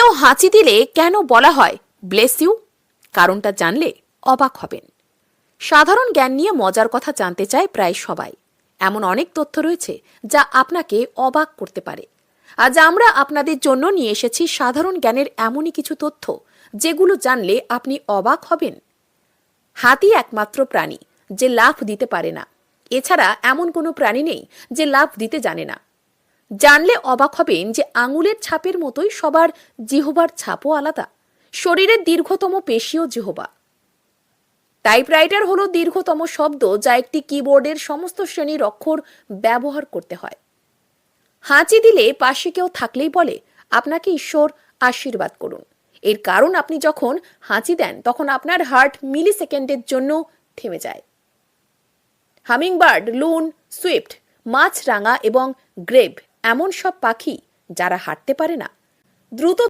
কেউ হাঁচি দিলে কেন বলা হয় ব্লেস ইউ? কারণটা জানলে অবাক হবেন। সাধারণ জ্ঞান নিয়ে মজার কথা জানতে চায় প্রায় সবাই। এমন অনেক তথ্য রয়েছে যা আপনাকে অবাক করতে পারে। আজ আমরা আপনাদের জন্য নিয়ে এসেছি সাধারণ জ্ঞানের এমনই কিছু তথ্য যেগুলো জানলে আপনি অবাক হবেন। হাতি একমাত্র প্রাণী যে লাফ দিতে পারে না। এছাড়া এমন কোনো প্রাণী নেই যে লাফ দিতে জানে না। জানলে অবাক হবেন যে আঙুলের ছাপের মতোই সবার জিহ্বার ছাপও আলাদা। শরীরের দীর্ঘতম পেশীও জিহ্বা। টাইপরাইটার হলো দীর্ঘতম শব্দ যা একটি কিবোর্ডের সমস্ত শ্রেণীর অক্ষর ব্যবহার করতে হয়। হাঁচি দিলে পাশে কেউ থাকলেই বলে আপনাকে ঈশ্বর আশীর্বাদ করুন। এর কারণ আপনি যখন হাঁচি দেন তখন আপনার হার্ট মিলি সেকেন্ডের জন্য থেমে যায়। হামিংবার্ড, লুন, সুইফট, মাছরাঙা এবং গ্রেভ এমন সব পাখি যারা হাঁটতে পারে না, দ্রুত